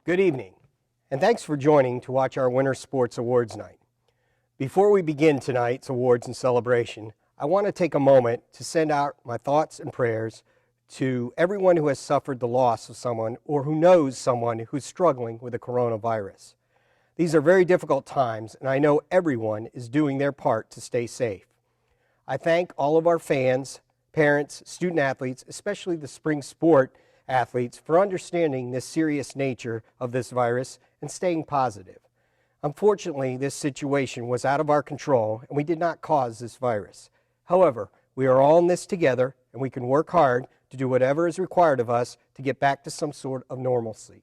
Good evening, and thanks for joining to watch our Winter Sports Awards Night. Before we begin tonight's awards and celebration, I want to take a moment to send out my thoughts and prayers to everyone who has suffered the loss of someone or who knows someone who's struggling with the coronavirus. These are very difficult times, and I know everyone is doing their part to stay safe. I thank all of our fans, parents, student athletes, especially the spring sport athletes, for understanding this serious nature of this virus and staying positive. Unfortunately, this situation was out of our control and we did not cause this virus. However, we are all in this together and we can work hard to do whatever is required of us to get back to some sort of normalcy.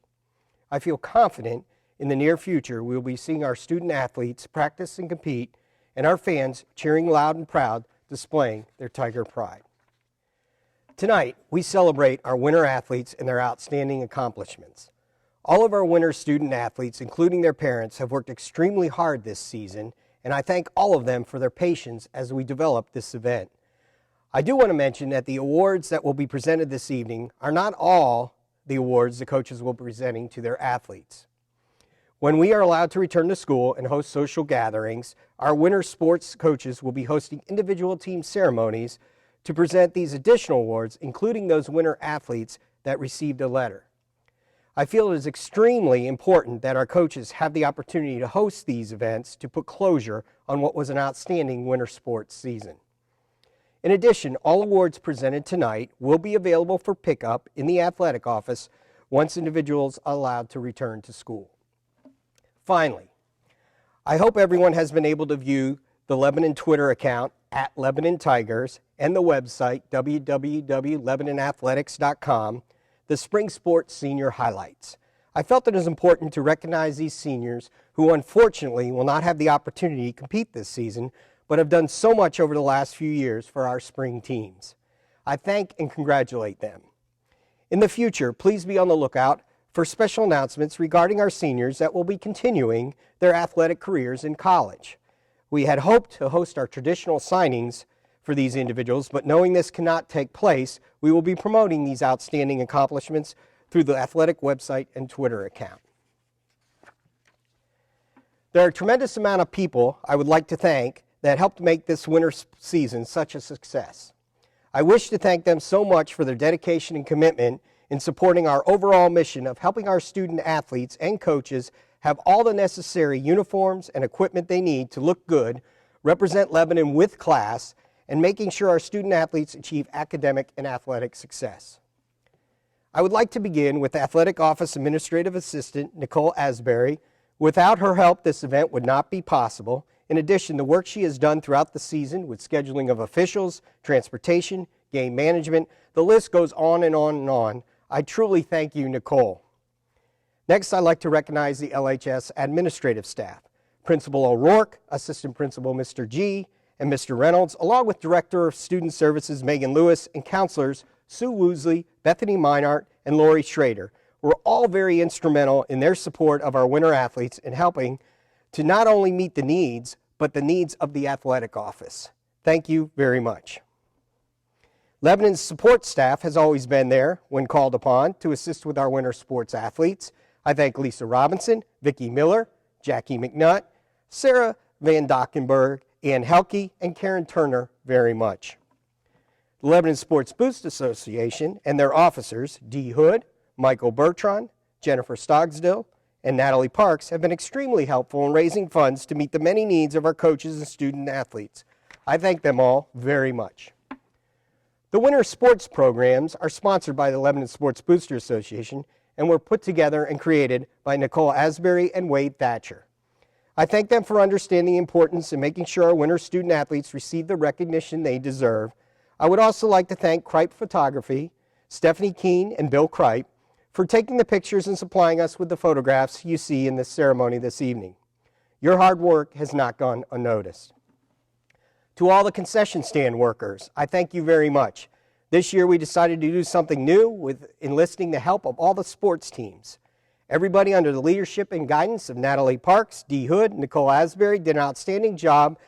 I feel confident in the near future we will be seeing our student athletes practice and compete and our fans cheering loud and proud, displaying their Tiger pride. Tonight, we celebrate our winter athletes and their outstanding accomplishments. All of our winter student athletes, including their parents, have worked extremely hard this season, and I thank all of them for their patience as we develop this event. I do want to mention that the awards that will be presented this evening are not all the awards the coaches will be presenting to their athletes. When we are allowed to return to school and host social gatherings, our winter sports coaches will be hosting individual team ceremonies to present these additional awards, including those winter athletes that received a letter. I feel it is extremely important that our coaches have the opportunity to host these events to put closure on what was an outstanding winter sports season. In addition, all awards presented tonight will be available for pickup in the athletic office once individuals are allowed to return to school. Finally, I hope everyone has been able to view the Lebanon Twitter account at Lebanon Tigers and the website www.lebanonathletics.com, the spring sports senior highlights. I felt it is important to recognize these seniors who unfortunately will not have the opportunity to compete this season, but have done so much over the last few years for our spring teams. I thank and congratulate them. In the future, please be on the lookout for special announcements regarding our seniors that will be continuing their athletic careers in college. We had hoped to host our traditional signings for these individuals, but knowing this cannot take place, we will be promoting these outstanding accomplishments through the athletic website and Twitter account. There are a tremendous amount of people I would like to thank that helped make this winter season such a success. I wish to thank them so much for their dedication and commitment in supporting our overall mission of helping our student athletes and coaches have all the necessary uniforms and equipment they need to look good, represent Lebanon with class, and making sure our student athletes achieve academic and athletic success. I would like to begin with Athletic Office Administrative Assistant Nicole Asbury. Without her help, this event would not be possible. In addition, the work she has done throughout the season with scheduling of officials, transportation, game management, the list goes on and on and on. I truly thank you, Nicole. Next, I'd like to recognize the LHS administrative staff, Principal O'Rourke, Assistant Principal Mr. G, and Mr. Reynolds, along with Director of Student Services Megan Lewis and counselors Sue Woosley, Bethany Meinart, and Lori Schrader, were all very instrumental in their support of our winter athletes and helping to not only meet the needs, but the needs of the athletic office. Thank you very much. Lebanon's support staff has always been there when called upon to assist with our winter sports athletes. I thank Lisa Robinson, Vicki Miller, Jackie McNutt, Sarah Van Dockenberg, Ann Helke, and Karen Turner very much. The Lebanon Sports Boost Association and their officers, Dee Hood, Michael Burtron, Jennifer Stogsdill, and Natalie Parks have been extremely helpful in raising funds to meet the many needs of our coaches and student athletes. I thank them all very much. The winter sports programs are sponsored by the Lebanon Sports Booster Association and were put together and created by Nicole Asbury and Wade Thatcher. I thank them for understanding the importance in making sure our winter student athletes receive the recognition they deserve. I would also like to thank Kripe Photography, Stephanie Keene and Bill Kripe, for taking the pictures and supplying us with the photographs you see in this ceremony this evening. Your hard work has not gone unnoticed. To all the concession stand workers, I thank you very much. This year we decided to do something new with enlisting the help of all the sports teams. Everybody under the leadership and guidance of Natalie Parks, Dee Hood, Nicole Asbury did an outstanding job,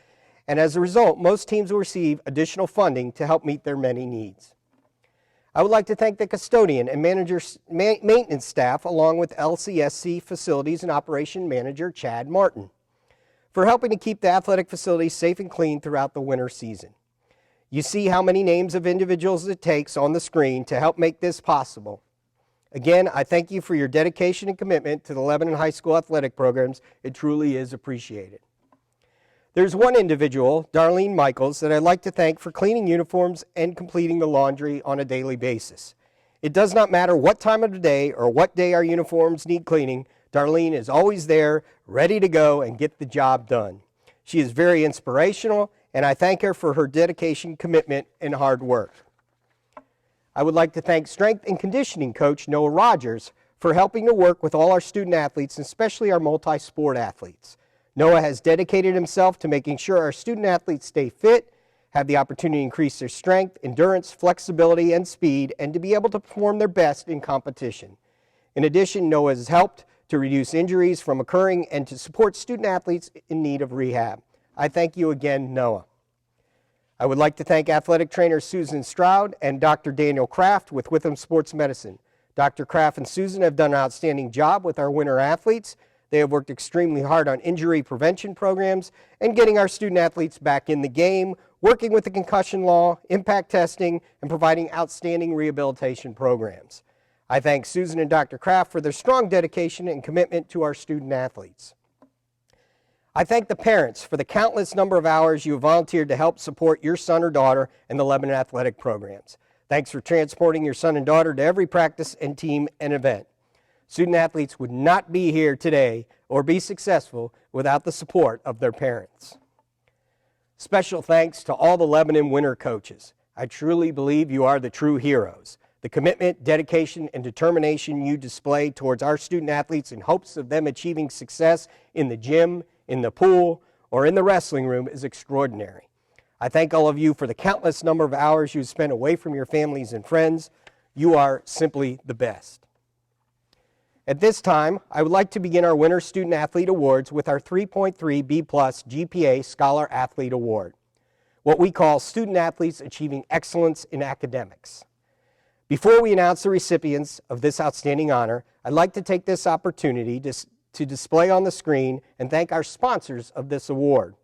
and as a result, most teams will receive additional funding to help meet their many needs. I would like to thank the custodian and maintenance staff along with LCSC Facilities and Operation Manager Chad Martin for helping to keep the athletic facilities safe and clean throughout the winter season. You see how many names of individuals it takes on the screen to help make this possible. Again, I thank you for your dedication and commitment to the Lebanon High School athletic programs. It truly is appreciated. There's one individual, Darlene Michaels, that I'd like to thank for cleaning uniforms and completing the laundry on a daily basis. It does not matter what time of the day or what day our uniforms need cleaning, Darlene is always there, ready to go and get the job done. She is very inspirational, and I thank her for her dedication, commitment, and hard work. I would like to thank strength and conditioning coach Noah Rogers for helping to work with all our student athletes, especially our multi-sport athletes. Noah has dedicated himself to making sure our student athletes stay fit, have the opportunity to increase their strength, endurance, flexibility, and speed, and to be able to perform their best in competition. In addition, Noah has helped to reduce injuries from occurring and to support student athletes in need of rehab. I thank you again, Noah. I would like to thank athletic trainer Susan Stroud and Dr. Daniel Kraft with Witham Sports Medicine. Dr. Kraft and Susan have done an outstanding job with our winter athletes. They have worked extremely hard on injury prevention programs and getting our student athletes back in the game, working with the concussion law, impact testing, and providing outstanding rehabilitation programs. I thank Susan and Dr. Kraft for their strong dedication and commitment to our student athletes. I thank the parents for the countless number of hours you have volunteered to help support your son or daughter in the Lebanon athletic programs. Thanks for transporting your son and daughter to every practice and team and event. Student athletes would not be here today or be successful without the support of their parents. Special thanks to all the Lebanon winter coaches. I truly believe you are the true heroes. The commitment, dedication, and determination you display towards our student athletes in hopes of them achieving success in the gym, in the pool, or in the wrestling room is extraordinary. I thank all of you for the countless number of hours you spent away from your families and friends. You are simply the best. At this time, I would like to begin our Winter Student Athlete Awards with our 3.3 B+ GPA Scholar Athlete Award, what we call Student Athletes Achieving Excellence in Academics. Before we announce the recipients of this outstanding honor, I'd like to take this opportunity to display on the screen and thank our sponsors of this award,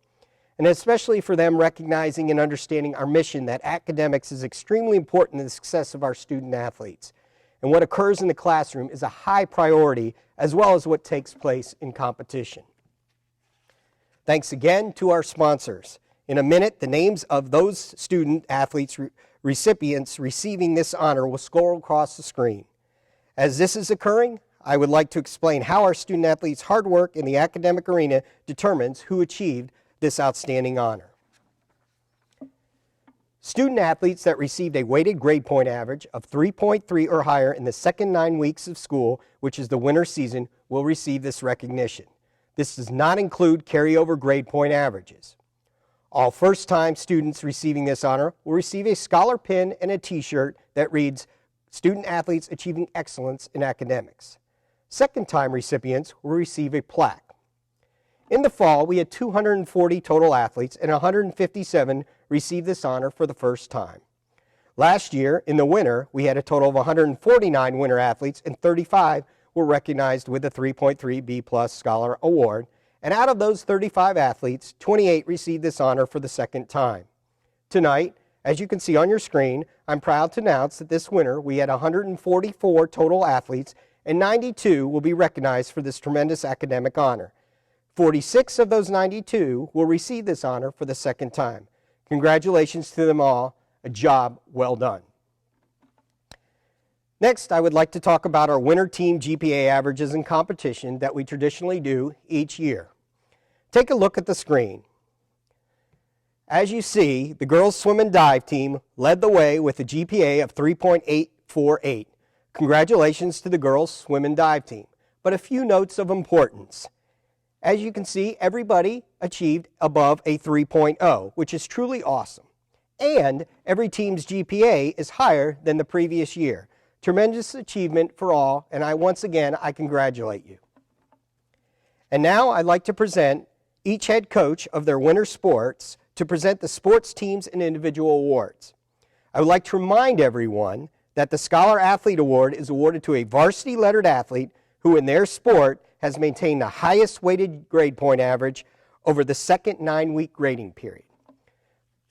and especially for them recognizing and understanding our mission that academics is extremely important to the success of our student athletes. And what occurs in the classroom is a high priority as well as what takes place in competition. Thanks again to our sponsors. In a minute, the names of those student athletes recipients receiving this honor will scroll across the screen. As this is occurring, I would like to explain how our student athletes' hard work in the academic arena determines who achieved this outstanding honor. Student athletes that received a weighted grade point average of 3.3 or higher in the second 9 weeks of school, which is the winter season, will receive this recognition. This does not include carryover grade point averages. All first-time students receiving this honor will receive a scholar pin and a t-shirt that reads, Student Athletes Achieving Excellence in Academics. Second-time recipients will receive a plaque. In the fall, we had 240 total athletes and 157 received this honor for the first time. Last year, in the winter, we had a total of 149 winter athletes and 35 were recognized with the 3.3 B+ Scholar Award. And out of those 35 athletes, 28 received this honor for the second time. Tonight, as you can see on your screen, I'm proud to announce that this winter we had 144 total athletes and 92 will be recognized for this tremendous academic honor. 46 of those 92 will receive this honor for the second time. Congratulations to them all. A job well done. Next, I would like to talk about our winter team GPA averages in competition that we traditionally do each year. Take a look at the screen. As you see, the girls swim and dive team led the way with a GPA of 3.848. Congratulations to the girls swim and dive team. But a few notes of importance. As you can see, everybody achieved above a 3.0, which is truly awesome. And every team's GPA is higher than the previous year. Tremendous achievement for all, and once again, I congratulate you. And now I'd like to present each head coach of their winter sports to present the sports teams and individual awards. I would like to remind everyone that the Scholar Athlete Award is awarded to a varsity lettered athlete who in their sport has maintained the highest weighted grade point average over the second 9-week grading period.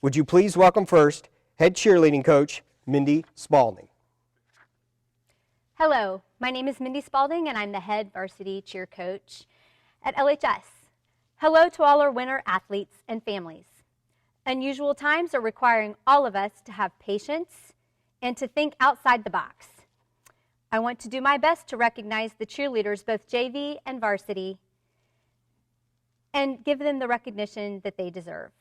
Would you please welcome first head cheerleading coach Mindy Spaulding. Hello, my name is Mindy Spaulding and I'm the head varsity cheer coach at LHS. Hello to all our winter athletes and families. Unusual times are requiring all of us to have patience and to think outside the box. I want to do my best to recognize the cheerleaders, both JV and varsity, and give them the recognition that they deserve.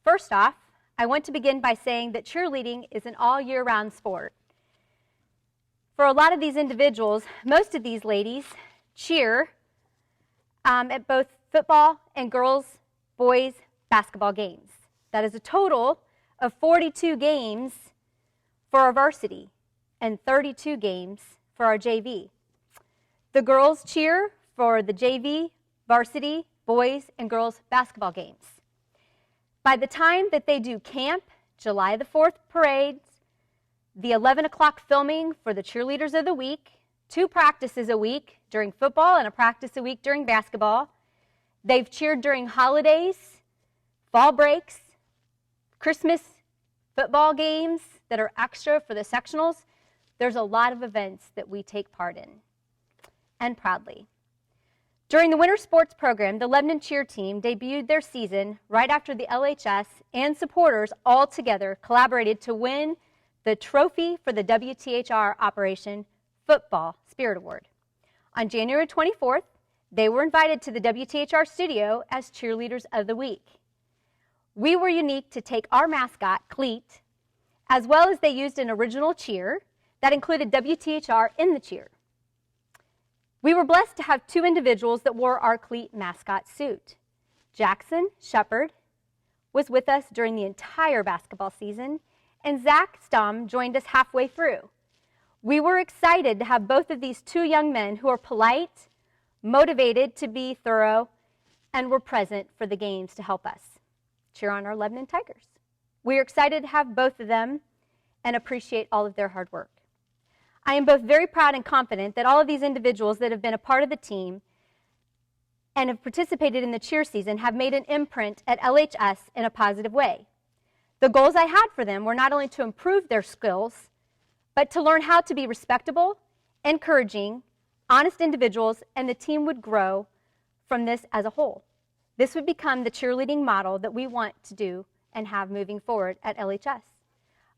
First off, I want to begin by saying that cheerleading is an all year round sport. For a lot of these individuals, most of these ladies cheer at both football and girls, boys basketball games. That is a total of 42 games for our varsity and 32 games for our JV. The girls cheer for the JV, varsity, boys, and girls basketball games. By the time that they do camp, July the 4th parades, the 11 o'clock filming for the cheerleaders of the week, 2 practices a week during football and a practice a week during basketball. They've cheered during holidays, fall breaks, Christmas football games that are extra for the sectionals. There's a lot of events that we take part in, and proudly. During the winter sports program, the Lebanon cheer team debuted their season right after the LHS and supporters all together collaborated to win the trophy for the WTHR Operation Football Spirit Award. On January 24th, they were invited to the WTHR studio as Cheerleaders of the Week. We were unique to take our mascot, Cleat, as well as they used an original cheer that included WTHR in the cheer. We were blessed to have 2 individuals that wore our Cleat mascot suit. Jackson Shepard was with us during the entire basketball season, and Zach Stum joined us halfway through. We were excited to have both of these 2 young men who are polite, motivated to be thorough, and were present for the games to help us cheer on our Lebanon Tigers. We are excited to have both of them and appreciate all of their hard work. I am both very proud and confident that all of these individuals that have been a part of the team and have participated in the cheer season have made an imprint at LHS in a positive way. The goals I had for them were not only to improve their skills, but to learn how to be respectable, encouraging, honest individuals, and the team would grow from this as a whole. This would become the cheerleading model that we want to do and have moving forward at LHS.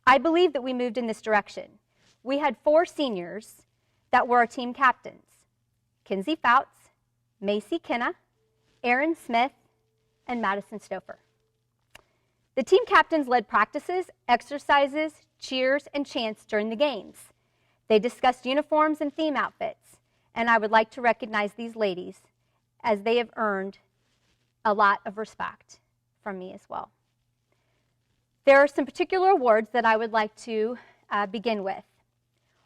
I believe that we moved in this direction. We had 4 seniors that were our team captains: Kinsey Fouts, Macy Kenna, Erynn Smith, and Madison Stouffer. The team captains led practices, exercises, cheers, and chants during the games. They discussed uniforms and theme outfits, and I would like to recognize these ladies as they have earned a lot of respect from me as well. There are some particular awards that I would like to begin with.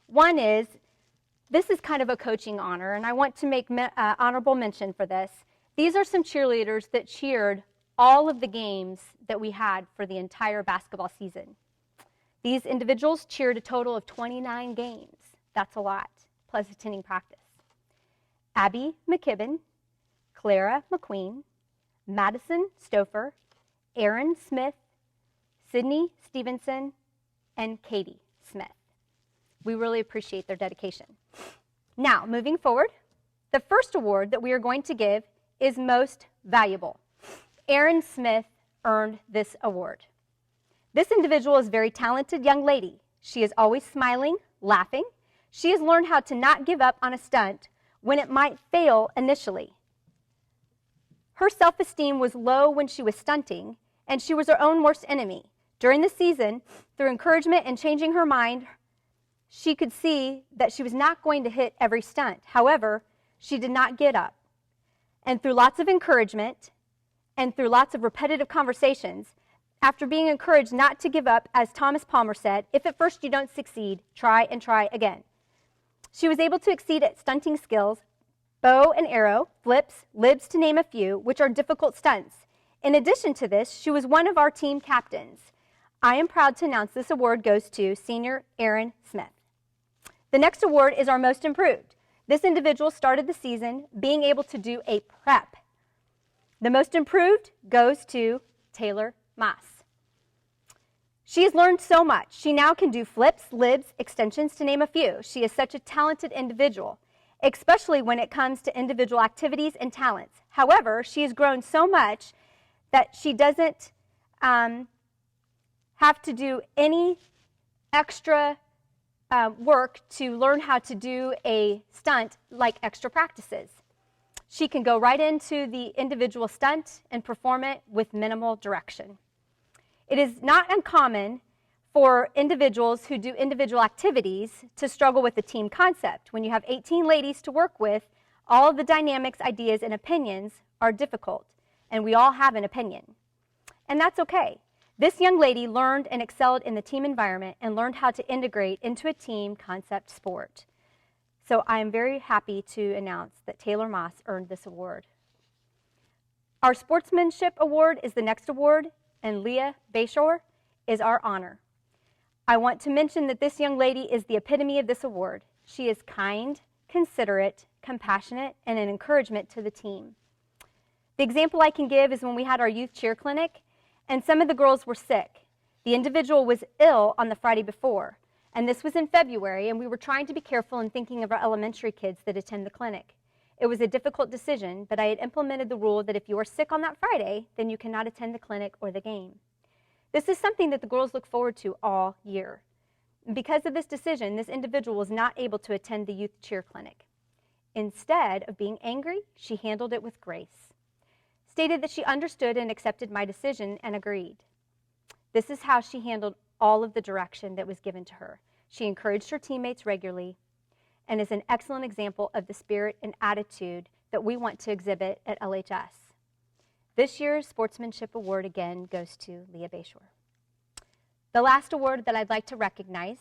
One is, this is kind of a coaching honor, and I want to make honorable mention for this. These are some cheerleaders that cheered all of the games that we had for the entire basketball season. These individuals cheered a total of 29 games. That's a lot, plus attending practice. Abby McKibben, Clara McQueen, Madison Stouffer, Erynn Smith, Sydney Stevenson, and Katie Smith. We really appreciate their dedication. Now, moving forward, the first award that we are going to give is Most Valuable. Erynn Smith earned this award. This individual is a very talented young lady. She is always smiling, laughing. She has learned how to not give up on a stunt when it might fail initially. Her self-esteem was low when she was stunting, and she was her own worst enemy. During the season, through encouragement and changing her mind, she could see that she was not going to hit every stunt. However, she did not get up. And through lots of encouragement and through lots of repetitive conversations, after being encouraged not to give up, as Thomas Palmer said, if at first you don't succeed, try and try again. She was able to exceed at stunting skills, bow and arrow, flips, libs to name a few, which are difficult stunts. In addition to this, she was one of our team captains. I am proud to announce this award goes to senior Erynn Smith. The next award is our most improved. This individual started the season being able to do a prep. The most improved goes to Taylor Moss. She has learned so much. She now can do flips, libs, extensions, to name a few. She is such a talented individual, especially when it comes to individual activities and talents. However, she has grown so much that she doesn't have to do any extra work to learn how to do a stunt like extra practices. She can go right into the individual stunt and perform it with minimal direction. It is not uncommon for individuals who do individual activities to struggle with the team concept. When you have 18 ladies to work with, all of the dynamics, ideas, and opinions are difficult, and we all have an opinion. And that's okay. This young lady learned and excelled in the team environment and learned how to integrate into a team concept sport. So I am very happy to announce that Taylor Moss earned this award. Our Sportsmanship Award is the next award, and Leah Bashor is our honor. I want to mention that this young lady is the epitome of this award. She is kind, considerate, compassionate, and an encouragement to the team. The example I can give is when we had our youth cheer clinic, and some of the girls were sick. The individual was ill on the Friday before, and this was in February, and we were trying to be careful in thinking of our elementary kids that attend the clinic. It was a difficult decision, but I had implemented the rule that if you are sick on that Friday, then you cannot attend the clinic or the game. This is something that the girls look forward to all year. Because of this decision, this individual was not able to attend the youth cheer clinic. Instead of being angry, she handled it with grace. Stated that she understood and accepted my decision and agreed. This is how she handled all of the direction that was given to her. She encouraged her teammates regularly and is an excellent example of the spirit and attitude that we want to exhibit at LHS. This year's Sportsmanship Award again goes to Leah Bashor. The last award that I'd like to recognize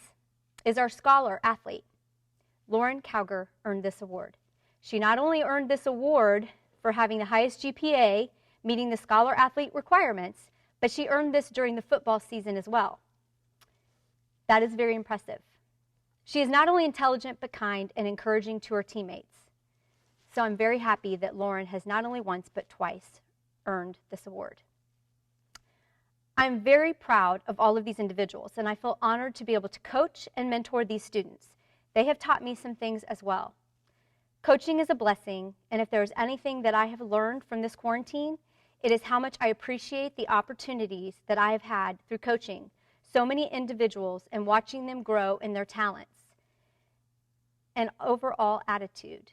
is our Scholar Athlete. Lauren Couger earned this award. She not only earned this award for having the highest GPA, meeting the Scholar Athlete requirements, but she earned this during the football season as well. That is very impressive. She is not only intelligent but kind and encouraging to her teammates. So I'm very happy that Lauren has not only once but twice earned this award. I'm very proud of all of these individuals, and I feel honored to be able to coach and mentor these students. They have taught me some things as well. Coaching is a blessing, and if there's anything that I have learned from this quarantine, it is how much I appreciate the opportunities that I have had through coaching so many individuals and watching them grow in their talents and overall attitude.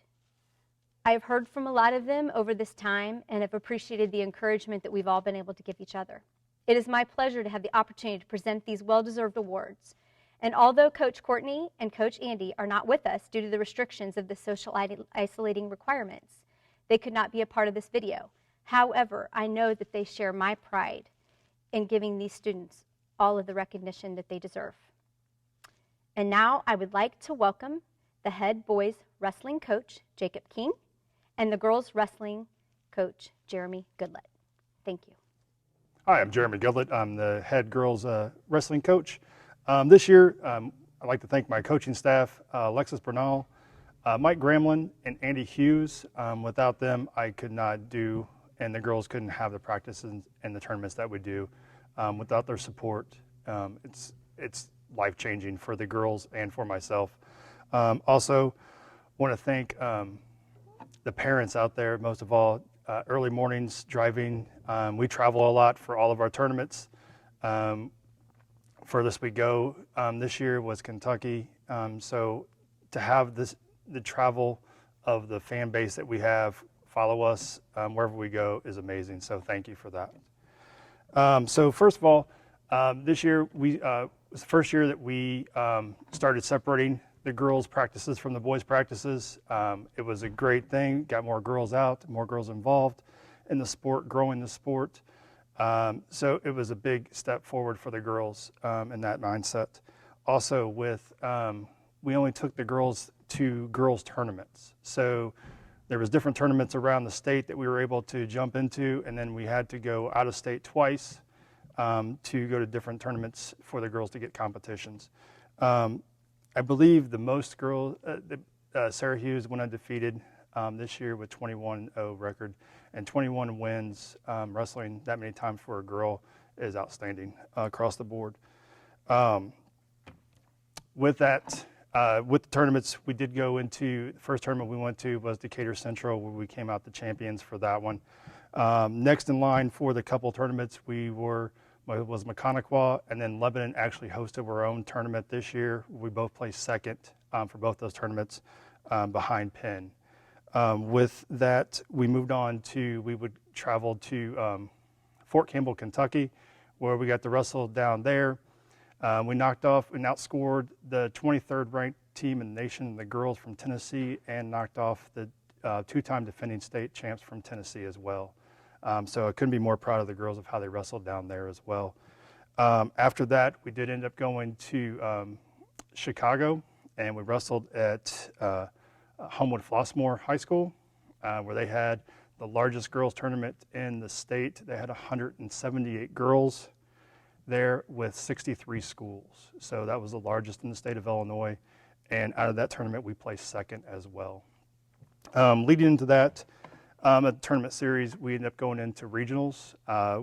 I have heard from a lot of them over this time and have appreciated the encouragement that we've all been able to give each other. It is my pleasure to have the opportunity to present these well-deserved awards. And although Coach Courtney and Coach Andy are not with us due to the restrictions of the social isolating requirements, they could not be a part of this video. However, I know that they share my pride in giving these students all of the recognition that they deserve. And now I would like to welcome the head boys wrestling coach, Jacob King, and the girls wrestling coach, Jeremy Goodlett. Thank you. Hi, I'm Jeremy Goodlett. I'm the head girls wrestling coach. This year, I'd like to thank my coaching staff, Alexis Bernal, Mike Gramlin, and Andy Hughes. Without them, I could not do, and the girls couldn't have the practices and the tournaments that we do. Without their support, it's life-changing for the girls and for myself. Also, want to thank the parents out there, most of all, early mornings driving. We travel a lot for all of our tournaments. Furthest we go this year was Kentucky. So to have the travel of the fan base that we have follow us wherever we go is amazing. So thank you for that. So first of all, this year was the first year that we started separating the girls' practices from the boys' practices. It was a great thing, got more girls out, more girls involved in the sport, growing the sport. So it was a big step forward for the girls in that mindset. Also with, we only took the girls to girls tournaments. So there was different tournaments around the state that we were able to jump into, and then we had to go out of state twice to go to different tournaments for the girls to get competitions. I believe the most girls, Sarah Hughes went undefeated this year with 21-0 record, and 21 wins. Wrestling that many times for a girl is outstanding across the board. With that, with the tournaments, we did go into, the first tournament we went to was Decatur Central, where we came out the champions for that one. Next in line for the couple tournaments, was Mechaniqua, and then Lebanon actually hosted our own tournament this year. We both placed second for both those tournaments behind Penn. With that, we moved on to, we would travel to Fort Campbell, Kentucky, where we got to wrestle down there. We knocked off and outscored the 23rd ranked team in the nation, the girls from Tennessee, and knocked off the two-time defending state champs from Tennessee as well. So I couldn't be more proud of the girls of how they wrestled down there as well. After that, we did end up going to Chicago, and we wrestled at Homewood Flossmoor High School, where they had the largest girls tournament in the state. They had 178 girls there with 63 schools. So that was the largest in the state of Illinois. And out of that tournament, we placed second as well. Leading into that, at the tournament series, we ended up going into regionals,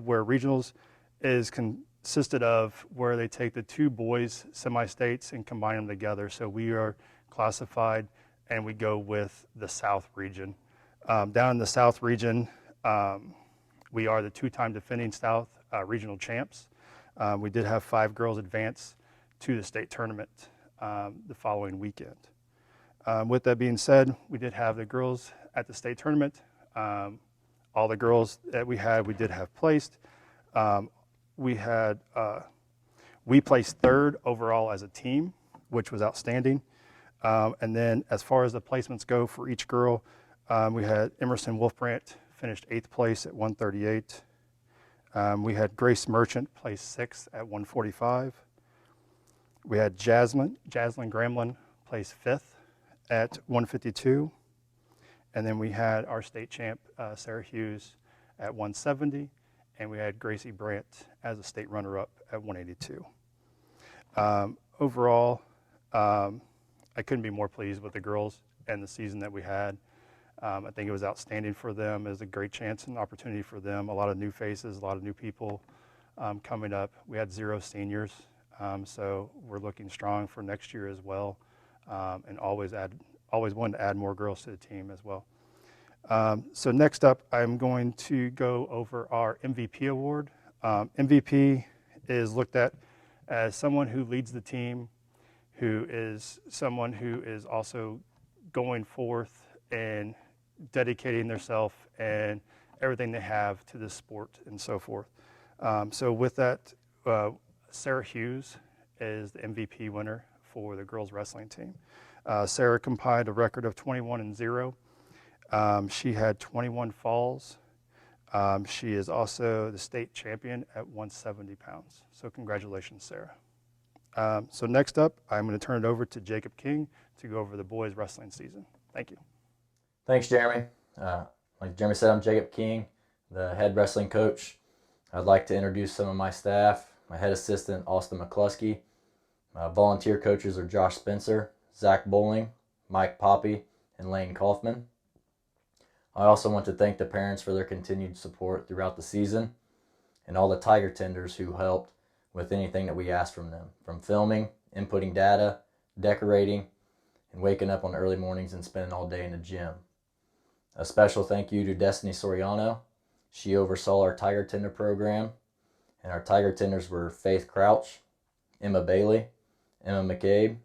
where regionals is consisted of where they take the two boys semi-states and combine them together. So we are classified and we go with the South region. Down in the South region, we are the two-time defending South regional champs. We did have 5 girls advance to the state tournament the following weekend. With that being said, we did have the girls at the state tournament. All the girls that we did have placed. We placed 3rd overall as a team, which was outstanding. And then as far as the placements go for each girl, we had Emerson Wolfbrandt finished 8th place at 138. We had Grace Merchant place 6th at 145. We had Jaslyn Gramlin place 5th at 152. And then we had our state champ, Sarah Hughes, at 170. And we had Gracie Brandt as a state runner-up at 182. Overall, I couldn't be more pleased with the girls and the season that we had. I think it was outstanding for them. It was a great chance and opportunity for them. A lot of new faces, a lot of new people coming up. We had 0 seniors, so we're looking strong for next year as well, and always wanted to add more girls to the team as well. So next up, I'm going to go over our MVP award. MVP is looked at as someone who leads the team, who is someone who is also going forth and dedicating themselves and everything they have to this sport and so forth. So with that, Sarah Hughes is the MVP winner for the girls wrestling team. Sarah compiled a record of 21-0. She had 21 falls. She is also the state champion at 170 pounds. So congratulations, Sarah. So next up, I'm going to turn it over to Jacob King to go over the boys wrestling season. Thank you. Thanks, Jeremy. Like Jeremy said, I'm Jacob King, the head wrestling coach. I'd like to introduce some of my staff. My head assistant, Austin McCluskey. My volunteer coaches are Josh Spencer, Zach Bowling, Mike Poppy, and Lane Kaufman. I also want to thank the parents for their continued support throughout the season and all the Tiger Tenders who helped with anything that we asked from them, from filming, inputting data, decorating, and waking up on early mornings and spending all day in the gym. A special thank you to Destiny Soriano. She oversaw our Tiger Tender program, and our Tiger Tenders were Faith Crouch, Emma Bailey, Emma McCabe,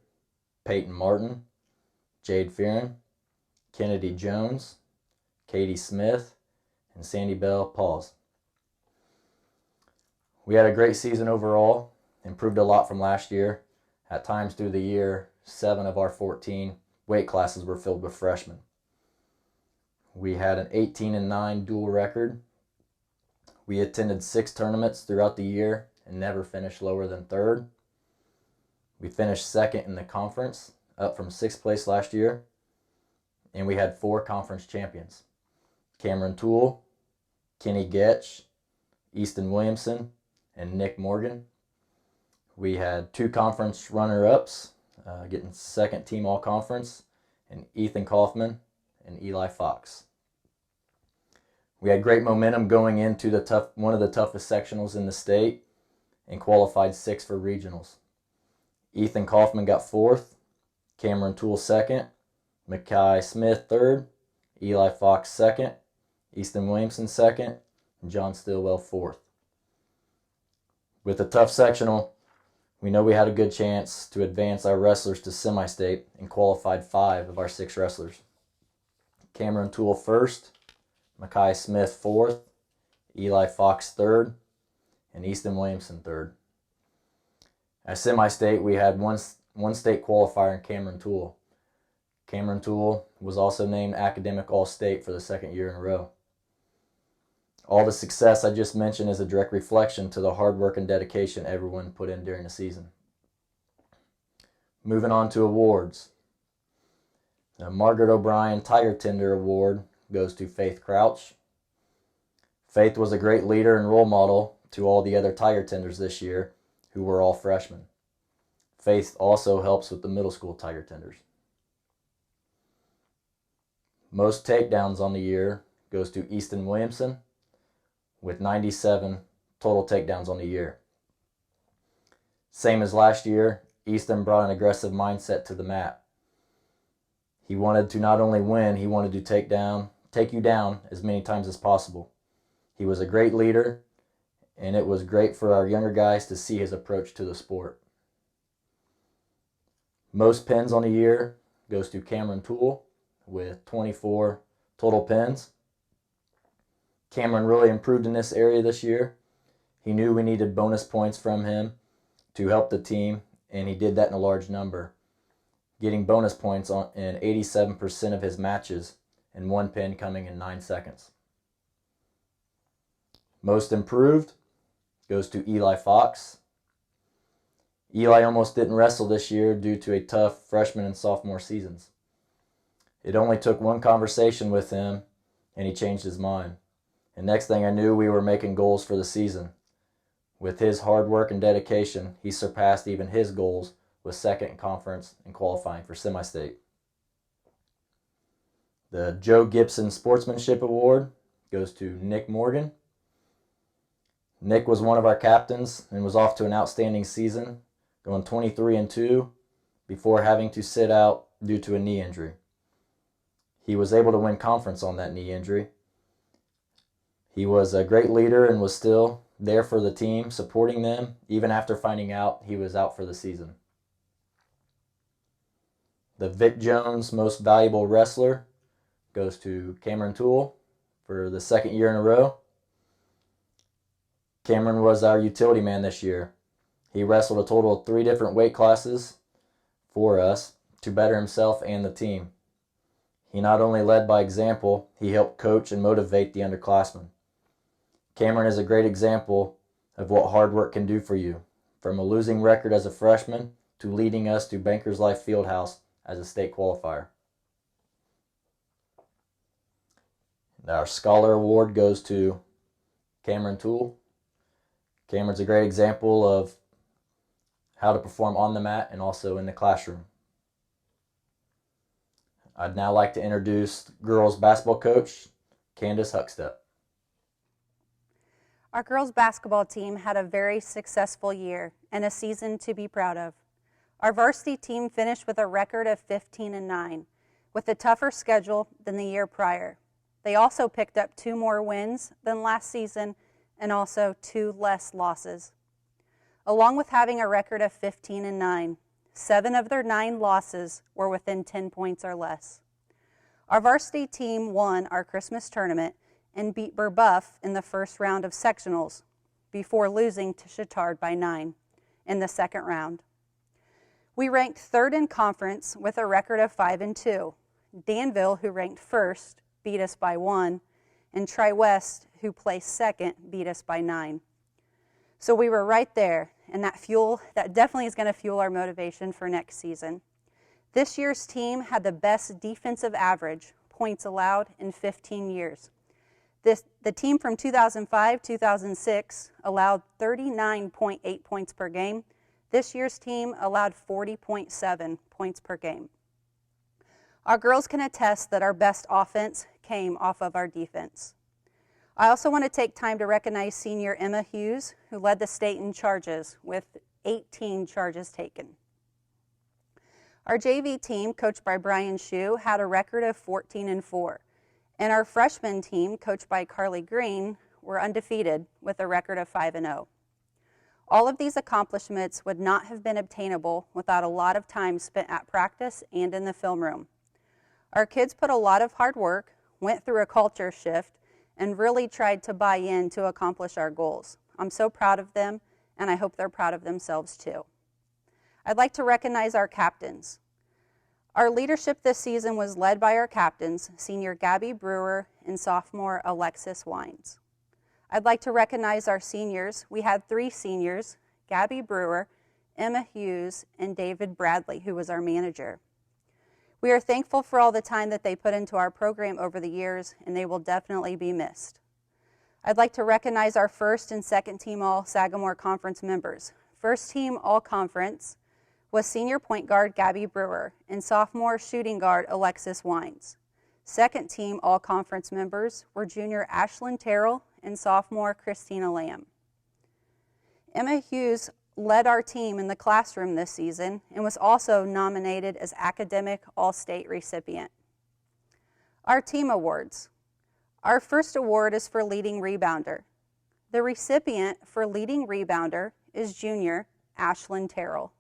Peyton Martin, Jade Fearon, Kennedy Jones, Katie Smith, and Sandy Bell Paws. We had a great season overall, improved a lot from last year. At times through the year, 7 of our 14 weight classes were filled with freshmen. We had an 18-9 dual record. We attended 6 tournaments throughout the year and never finished lower than 3rd. We finished 2nd in the conference, up from 6th place last year. And we had 4 conference champions: Cameron Toole, Kenny Getch, Easton Williamson, and Nick Morgan. We had 2 conference runner-ups, getting second team all-conference, and Ethan Kaufman and Eli Fox. We had great momentum going into one of the toughest sectionals in the state and qualified 6 for regionals. Ethan Kaufman got 4th, Cameron Toole 2nd, Erynn Smith 3rd, Eli Fox 2nd, Easton Williamson 2nd, and John Stillwell 4th. With the tough sectional, we know we had a good chance to advance our wrestlers to semi-state and qualified 5 of our 6 wrestlers. Cameron Toole 1st, Erynn Smith 4th, Eli Fox 3rd, and Easton Williamson 3rd. At semi-state, we had one state qualifier in Cameron Toole. Cameron Toole was also named Academic All-State for the 2nd year in a row. All the success I just mentioned is a direct reflection to the hard work and dedication everyone put in during the season. Moving on to awards. The Margaret O'Brien Tiger Tender Award goes to Faith Crouch. Faith was a great leader and role model to all the other Tiger Tenders this year, who were all freshmen. Faith also helps with the middle school Tiger Tenders. Most takedowns on the year goes to Easton Williamson, with 97 total takedowns on the year. Same as last year, Easton brought an aggressive mindset to the mat. He wanted to not only win, he wanted to take you down as many times as possible. He was a great leader, and it was great for our younger guys to see his approach to the sport. Most pins on the year goes to Cameron Toole with 24 total pins. Cameron really improved in this area this year. He knew we needed bonus points from him to help the team, and he did that in a large number, getting bonus points in 87% of his matches and 1 pin coming in 9 seconds. Most improved goes to Eli Fox. Eli almost didn't wrestle this year due to a tough freshman and sophomore seasons. It only took one conversation with him and he changed his mind. And next thing I knew, we were making goals for the season. With his hard work and dedication, he surpassed even his goals with 2nd in conference and qualifying for semi-state. The Joe Gibson Sportsmanship Award goes to Nick Morgan. Nick was one of our captains and was off to an outstanding season, going 23-2 before having to sit out due to a knee injury. He was able to win conference on that knee injury. He was a great leader and was still there for the team, supporting them, even after finding out he was out for the season. The Vic Jones Most Valuable Wrestler goes to Cameron Toole for the 2nd year in a row. Cameron was our utility man this year. He wrestled a total of 3 different weight classes for us to better himself and the team. He not only led by example, he helped coach and motivate the underclassmen. Cameron is a great example of what hard work can do for you, from a losing record as a freshman to leading us to Bankers Life Fieldhouse as a state qualifier. Our Scholar Award goes to Cameron Toole. Cameron's a great example of how to perform on the mat and also in the classroom. I'd now like to introduce girls basketball coach, Candace Huckstep. Our girls basketball team had a very successful year and a season to be proud of. Our varsity team finished with a record of 15-9, with a tougher schedule than the year prior. They also picked up 2 more wins than last season and also 2 less losses. Along with having a record of 15-9, 7 of their 9 losses were within 10 points or less. Our varsity team won our Christmas tournament and beat Burbuff in the first round of sectionals before losing to Chittard by 9 in the 2nd round. We ranked 3rd in conference with a record of 5-2. Danville, who ranked 1st, beat us by 1, and Tri-West, who placed 2nd, beat us by 9. So we were right there, and that definitely is going to fuel our motivation for next season. This year's team had the best defensive average, points allowed, in 15 years. The team from 2005-2006 allowed 39.8 points per game. This year's team allowed 40.7 points per game. Our girls can attest that our best offense came off of our defense. I also want to take time to recognize senior Emma Hughes, who led the state in charges with 18 charges taken. Our JV team, coached by Brian Shue, had a record of 14-4. And our freshman team, coached by Carly Green, were undefeated with a record of 5-0. All of these accomplishments would not have been obtainable without a lot of time spent at practice and in the film room. Our kids put a lot of hard work, went through a culture shift, and really tried to buy in to accomplish our goals. I'm so proud of them, and I hope they're proud of themselves too. I'd like to recognize our captains. Our leadership this season was led by our captains, senior Gabby Brewer and sophomore Alexis Wines. I'd like to recognize our seniors. We had 3 seniors, Gabby Brewer, Emma Hughes, and David Bradley, who was our manager. We are thankful for all the time that they put into our program over the years, and they will definitely be missed. I'd like to recognize our first and second team All-Sagamore Conference members. First team All-Conference was senior point guard Gabby Brewer and sophomore shooting guard Alexis Wines. Second team All-Conference members were junior Ashlyn Terrill and sophomore Christina Lamb. Emma Hughes led our team in the classroom this season and was also nominated as Academic All-State recipient. Our team awards. Our first award is for leading rebounder. The recipient for leading rebounder is junior Ashlyn Terrill.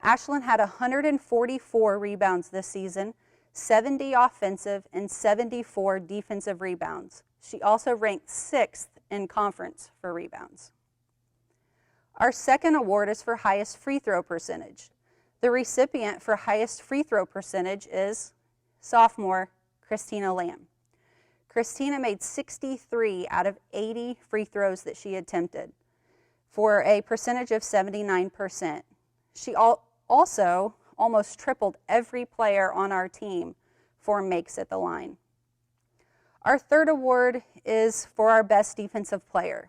Ashlyn had 144 rebounds this season, 70 offensive and 74 defensive rebounds. She also ranked 6th in conference for rebounds. Our second award is for highest free throw percentage. The recipient for highest free throw percentage is sophomore Christina Lamb. Christina made 63 out of 80 free throws that she attempted for a percentage of 79%. She also almost tripled every player on our team for makes at the line. Our third award is for our best defensive player.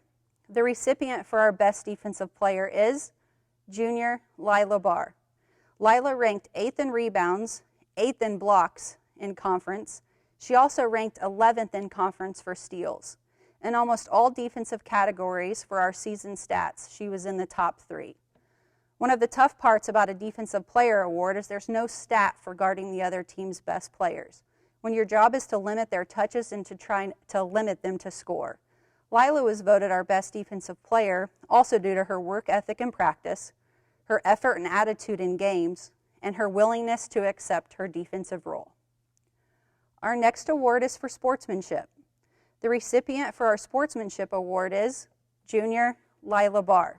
The recipient for our best defensive player is junior Leah Bashor. Leah ranked 8th in rebounds, 8th in blocks in conference. She also ranked 11th in conference for steals. In almost all defensive categories for our season stats, she was in the top 3. One of the tough parts about a defensive player award is there's no stat for guarding the other team's best players, when your job is to limit their touches and to try to limit them to score. Leah was voted our best defensive player, also due to her work ethic and practice, her effort and attitude in games, and her willingness to accept her defensive role. Our next award is for sportsmanship. The recipient for our sportsmanship award is junior Leah Bashor.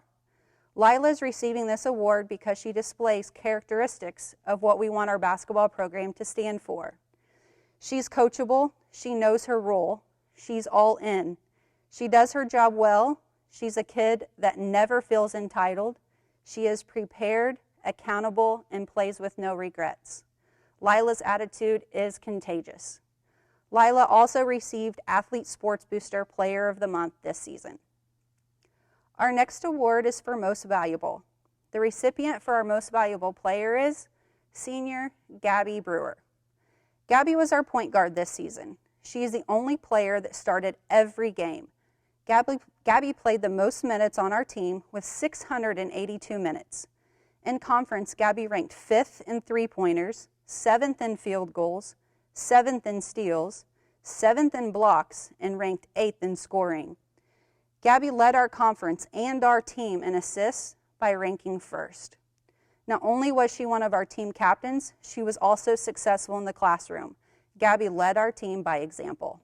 Leah is receiving this award because she displays characteristics of what we want our basketball program to stand for. She's coachable, she knows her role, she's all in. She does her job well, she's a kid that never feels entitled, she is prepared, accountable, and plays with no regrets. Leah's attitude is contagious. Leah also received Athlete Sports Booster Player of the Month this season. Our next award is for Most Valuable. The recipient for our Most Valuable Player is senior Gabby Brewer. Gabby was our point guard this season. She is the only player that started every game. Gabby played the most minutes on our team with 682 minutes. In conference, Gabby ranked 5th in three-pointers, 7th in field goals, 7th in steals, 7th in blocks, and ranked 8th in scoring. Gabby led our conference and our team in assists by ranking 1st. Not only was she one of our team captains, she was also successful in the classroom. Gabby led our team by example.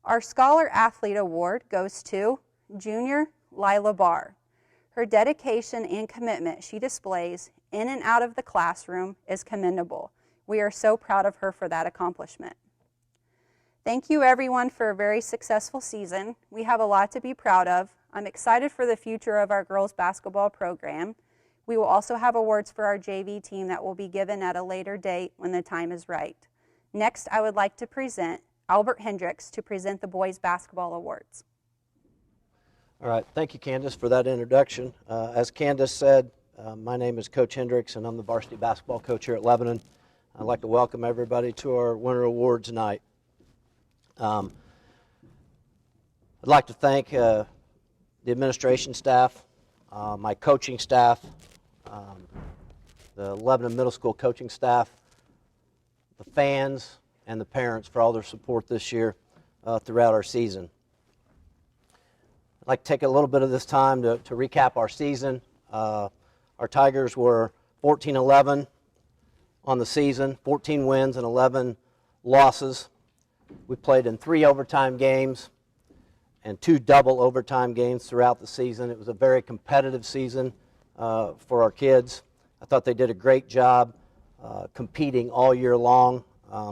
Our Scholar Athlete Award goes to junior Leah Bashor. Her dedication and commitment she displays in and out of the classroom is commendable. We are so proud of her for that accomplishment. Thank you everyone for a very successful season. We have a lot to be proud of. I'm excited for the future of our girls basketball program. We will also have awards for our JV team that will be given at a later date when the time is right. Next, I would like to present Albert Hendrix to present the boys basketball awards. All right, thank you, Candace, for that introduction. As Candace said, my name is Coach Hendrix, and I'm the varsity basketball coach here at Lebanon. I'd like to welcome everybody to our Winter Awards night. I'd like to thank the administration staff, my coaching staff, the Lebanon Middle School coaching staff, the fans, and the parents for all their support this year throughout our season. I'd like to take a little bit of this time to recap our season. Our Tigers were 14-11 on the season, 14 wins and 11 losses. We played in 3 overtime games and 2 double overtime games throughout the season. It was a very competitive season for our kids. I thought they did a great job competing all year long,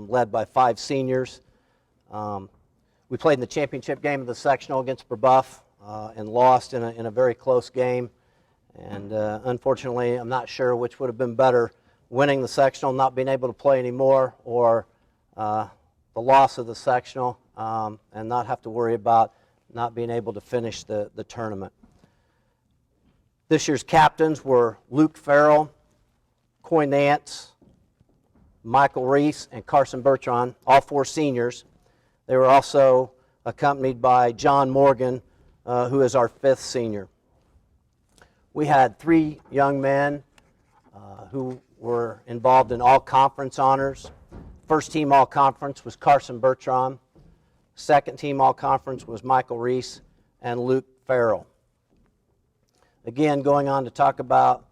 led by 5 seniors. We played in the championship game of the sectional against Brebeuf and lost in a very close game. And unfortunately, I'm not sure which would have been better, winning the sectional, not being able to play anymore, or the loss of the sectional and not have to worry about not being able to finish the tournament. This year's captains were Luke Ferrell, Coy Nance, Michael Reese, and Carson Burtron, all 4 seniors. They were also accompanied by John Morgan, who is our 5th senior. We had 3 young men who were involved in all-conference honors. First team all-conference was Carson Burtron. Second team all-conference was Michael Reese and Luke Ferrell. Again, going on to talk about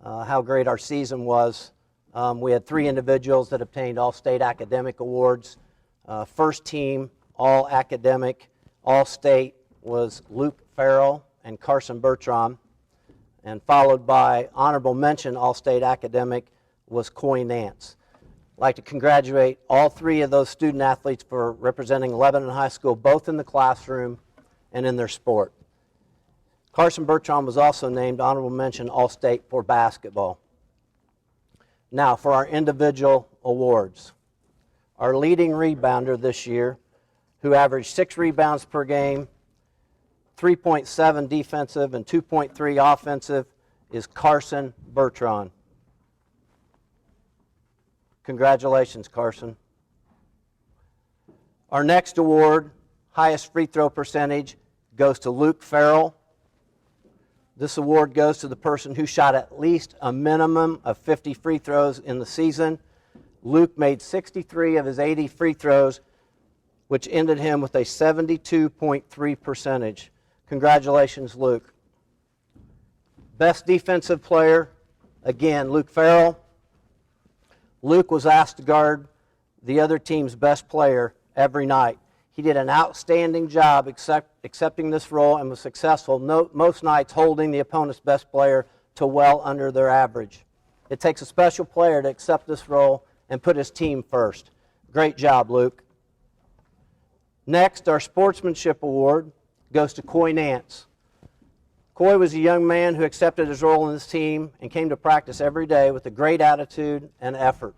how great our season was, we had 3 individuals that obtained all-state academic awards. First team all-academic, all-state was Luke Ferrell and Carson Burtron, and followed by honorable mention all-state academic was Coy Nance. I'd like to congratulate all 3 of those student athletes for representing Lebanon High School, both in the classroom and in their sport. Carson Burtron was also named honorable mention all-state for basketball. Now for our individual awards. Our leading rebounder this year, who averaged 6 rebounds per game, 3.7 defensive and 2.3 offensive, is Carson Burtron. Congratulations, Carson. Our next award, highest free throw percentage, goes to Luke Ferrell. This award goes to the person who shot at least a minimum of 50 free throws in the season. Luke made 63 of his 80 free throws, which ended him with a 72.3 percentage. Congratulations, Luke. Best defensive player, again, Luke Ferrell. Luke was asked to guard the other team's best player every night. He did an outstanding job accepting this role and was successful most nights holding the opponent's best player to well under their average. It takes a special player to accept this role and put his team first. Great job, Luke. Next, our sportsmanship award goes to Coy Nance. Coy was a young man who accepted his role in this team and came to practice every day with a great attitude and effort.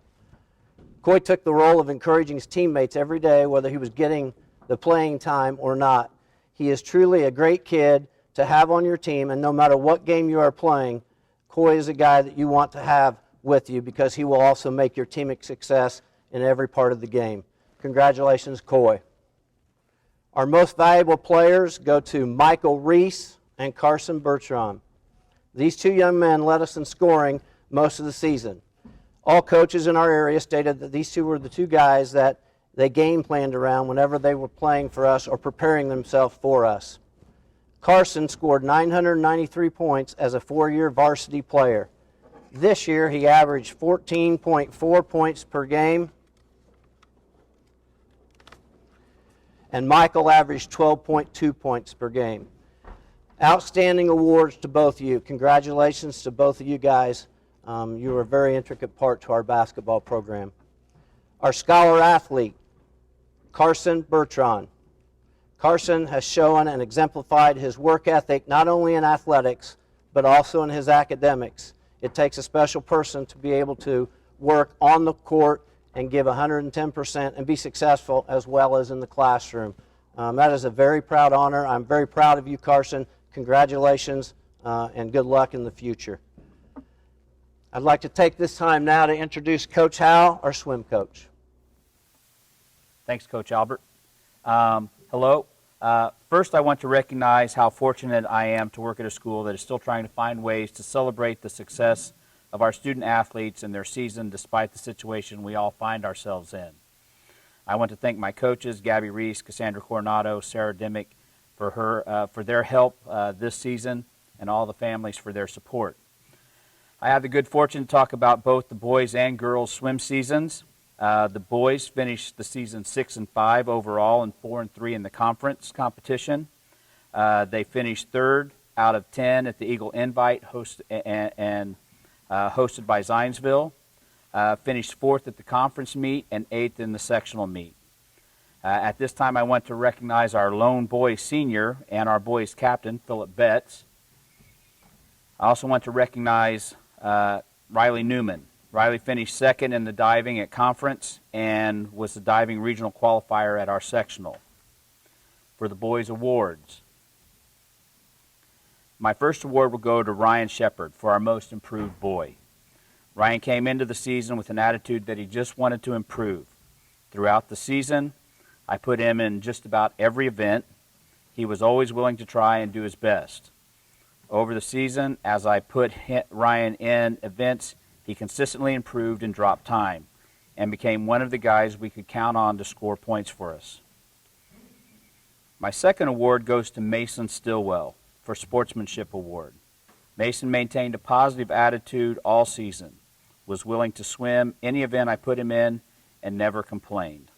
Coy took the role of encouraging his teammates every day, whether he was getting the playing time or not. He is truly a great kid to have on your team, and no matter what game you are playing, Coy is a guy that you want to have with you because he will also make your team a success in every part of the game. Congratulations, Coy. Our most valuable players go to Michael Reese and Carson Burtron. These 2 young men led us in scoring most of the season. All coaches in our area stated that these 2 were the 2 guys that they game planned around whenever they were playing for us or preparing themselves for us. Carson scored 993 points as a 4-year varsity player. This year he averaged 14.4 points per game, and Michael averaged 12.2 points per game. Outstanding awards to both of you. Congratulations to both of you guys. You were a very intricate part to our basketball program. Our scholar athlete, Carson Burtron. Carson has shown and exemplified his work ethic not only in athletics, but also in his academics. It takes a special person to be able to work on the court and give 110% and be successful as well as in the classroom. That is a very proud honor. I'm very proud of you, Carson. Congratulations and good luck in the future. I'd like to take this time now to introduce Coach Howell, our swim coach. Thanks, Coach Albert. Hello. First, I want to recognize how fortunate I am to work at a school that is still trying to find ways to celebrate the success of our student athletes and their season despite the situation we all find ourselves in. I want to thank my coaches, Gabby Reese, Cassandra Coronado, Sarah Dimmick, for their help this season, and all the families for their support. I have the good fortune to talk about both the boys and girls swim seasons. The boys finished the season 6-5 overall and 4-3 in the conference competition. They finished 3rd out of 10 at the Eagle Invite hosted by Zionsville. Finished 4th at the conference meet and 8th in the sectional meet. At this time, I want to recognize our lone boys senior and our boys captain, Phillip Betts. I also want to recognize Riley Newman. Riley finished 2nd in the diving at conference and was the diving regional qualifier at our sectional. For the boys' awards, my first award will go to Ryan Shepard for our most improved boy. Ryan came into the season with an attitude that he just wanted to improve. Throughout the season, I put him in just about every event. He was always willing to try and do his best. Over the season, as I put Ryan in events, he consistently improved and dropped time and became one of the guys we could count on to score points for us. My second award goes to Mason Stillwell for Sportsmanship Award. Mason maintained a positive attitude all season, was willing to swim any event I put him in, and never complained.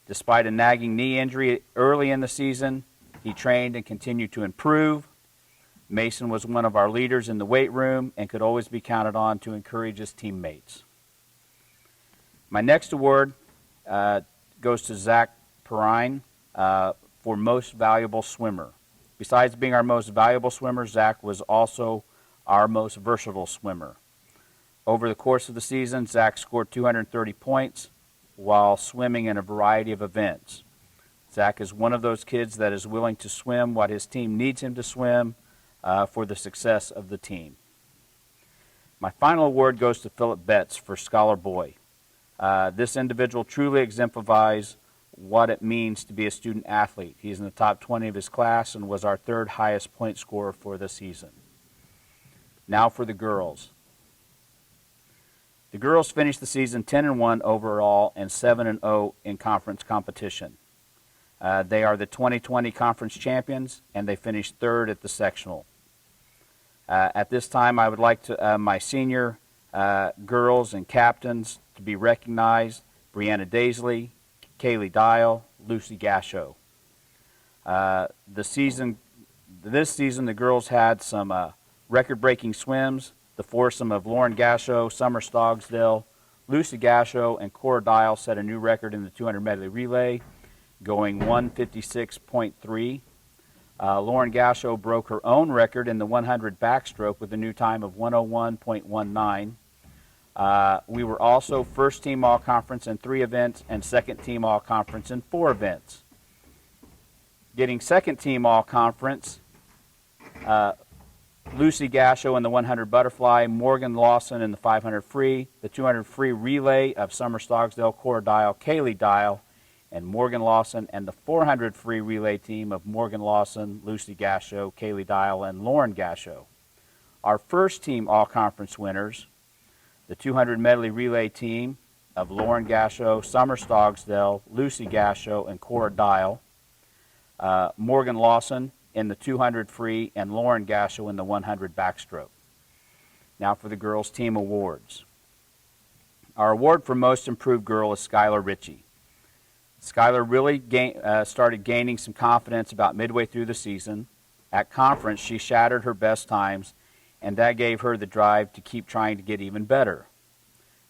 Despite a nagging knee injury early in the season, he trained and continued to improve. Mason was one of our leaders in the weight room and could always be counted on to encourage his teammates. My next award goes to Zach Perrine for Most Valuable Swimmer. Besides being our most valuable swimmer, Zach was also our most versatile swimmer. Over the course of the season, Zach scored 230 points while swimming in a variety of events. Zach is one of those kids that is willing to swim what his team needs him to swim for the success of the team. My final award goes to Phillip Betts for Scholar Boy. This individual truly exemplifies what it means to be a student athlete. He's in the top 20 of his class and was our 3rd highest point scorer for the season. Now for the girls. The girls finished the season 10-1 overall and 7-0 in conference competition. They are the 2020 conference champions, and they finished 3rd at the sectional. At this time, I would like to my senior girls and captains to be recognized: Brianna Daisley, Kaylee Dial, Lucy Gascho. This season, the girls had some record-breaking swims. The foursome of Lauren Gascho, Summer Stogsdale, Lucy Gascho, and Cora Dial set a new record in the 200 medley relay, going 156.3. Lauren Gascho broke her own record in the 100 backstroke with a new time of 101.19. We were also first team all-conference in 3 events and second team all-conference in 4 events. Getting second team all-conference, Lucy Gascho in the 100 butterfly, Morgan Lawson in the 500 free, the 200 free relay of Summer Stogsdale, Cora Dial, Kaylee Dial, and Morgan Lawson, and the 400 free relay team of Morgan Lawson, Lucy Gascho, Kaylee Dial, and Lauren Gascho. Our first team all-conference winners, the 200 medley relay team of Lauren Gascho, Summer Stogsdale, Lucy Gascho, and Cora Dial, Morgan Lawson in the 200 free, and Lauren Gascho in the 100 backstroke. Now for the girls' team awards. Our award for most improved girl is Skylar Ritchie. Skylar really started gaining some confidence about midway through the season. At conference, she shattered her best times, and that gave her the drive to keep trying to get even better.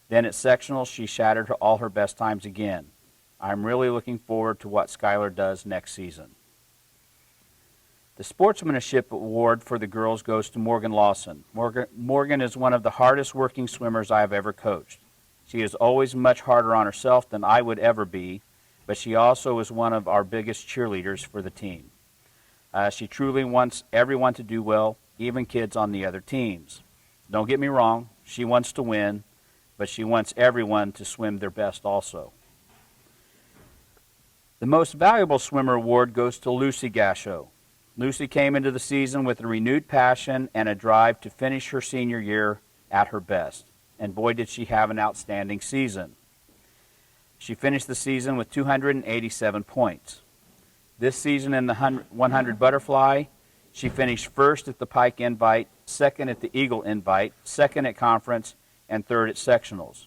Then at sectionals, she shattered all her best times again. I'm really looking forward to what Skylar does next season. The Sportsmanship Award for the girls goes to Morgan Lawson. Morgan is one of the hardest working swimmers I have ever coached. She is always much harder on herself than I would ever be, but she also is one of our biggest cheerleaders for the team. She truly wants everyone to do well, even kids on the other teams. Don't get me wrong, she wants to win, but she wants everyone to swim their best also. The most valuable swimmer award goes to Lucy Gascho. Lucy came into the season with a renewed passion and a drive to finish her senior year at her best. And boy, did she have an outstanding season. She finished the season with 287 points. This season in the 100 butterfly, she finished first at the Pike Invite, second at the Eagle Invite, second at conference, and third at sectionals.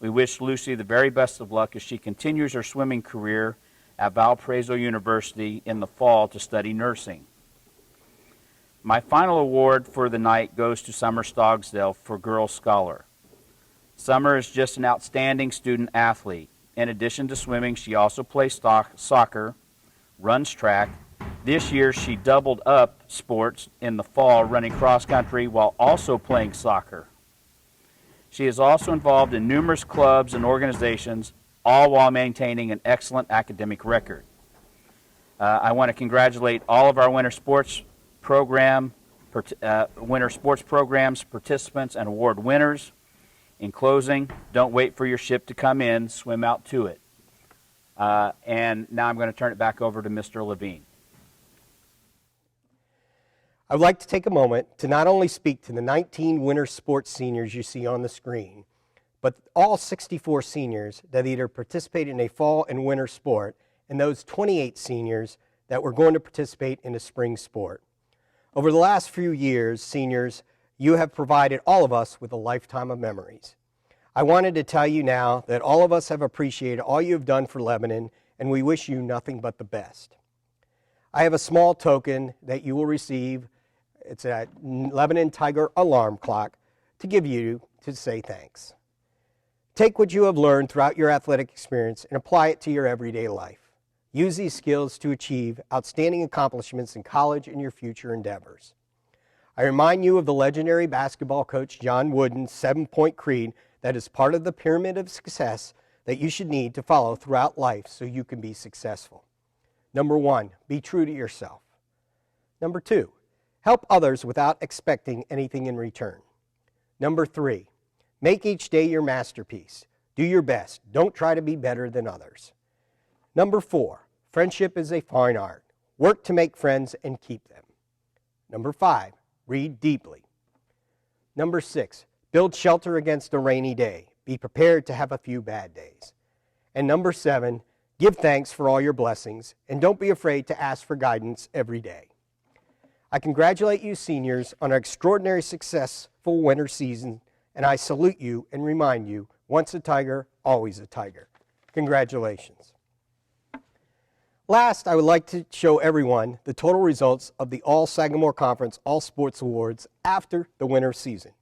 We wish Lucy the very best of luck as she continues her swimming career at Valparaiso University in the fall to study nursing. My final award for the night goes to Summer Stogsdale for Girls Scholar. Summer is just an outstanding student athlete. In addition to swimming, she also plays soccer, runs track. This year, she doubled up sports in the fall, running cross country while also playing soccer. She is also involved in numerous clubs and organizations, all while maintaining an excellent academic record. I want to congratulate all of our winter sports programs, participants, and award winners. In closing, don't wait for your ship to come in, swim out to it. And now I'm going to turn it back over to Mr. Levine. I would like to take a moment to not only speak to the 19 winter sports seniors you see on the screen, but all 64 seniors that either participated in a fall and winter sport, and those 28 seniors that were going to participate in a spring sport. Over the last few years, seniors, you have provided all of us with a lifetime of memories. I wanted to tell you now that all of us have appreciated all you have done for Lebanon, and we wish you nothing but the best. I have a small token that you will receive. It's a Lebanon Tiger alarm clock to give you to say thanks. Take what you have learned throughout your athletic experience and apply it to your everyday life. Use these skills to achieve outstanding accomplishments in college and your future endeavors. I remind you of the legendary basketball coach John Wooden's 7-point creed that is part of the pyramid of success that you should need to follow throughout life so you can be successful. Number 1, be true to yourself. Number 2, help others without expecting anything in return. Number 3, make each day your masterpiece. Do your best. Don't try to be better than others. Number 4, friendship is a fine art. Work to make friends and keep them. Number 5, read deeply. Number 6, build shelter against a rainy day. Be prepared to have a few bad days. And number 7, give thanks for all your blessings, and don't be afraid to ask for guidance every day. I congratulate you seniors on an extraordinary successful winter season, and I salute you and remind you, once a Tiger, always a Tiger. Congratulations. Last, I would like to show everyone the total results of the All-Sagamore Conference All Sports Awards after the winter season.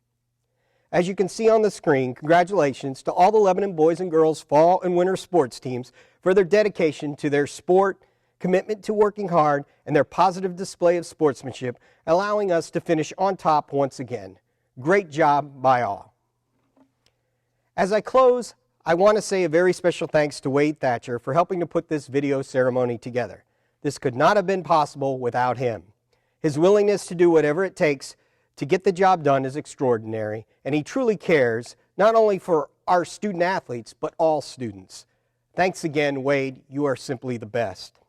As you can see on the screen, congratulations to all the Lebanon boys and girls fall and winter sports teams for their dedication to their sport, commitment to working hard, and their positive display of sportsmanship, allowing us to finish on top once again. Great job by all. As I close, I want to say a very special thanks to Wade Thatcher for helping to put this video ceremony together. This could not have been possible without him. His willingness to do whatever it takes to get the job done is extraordinary, and he truly cares not only for our student athletes, but all students. Thanks again, Wade. You are simply the best.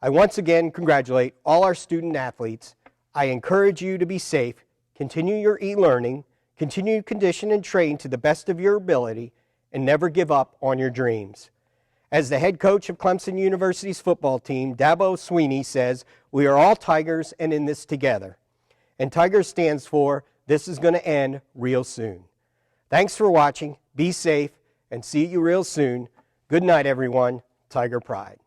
I once again congratulate all our student athletes. I encourage you to be safe, continue your e-learning, continue to condition and train to the best of your ability, and never give up on your dreams. As the head coach of Clemson University's football team, Dabo Sweeney, says, we are all Tigers and in this together. And Tigers stands for, this is going to end real soon. Thanks for watching, be safe, and see you real soon. Good night, everyone. Tiger Pride.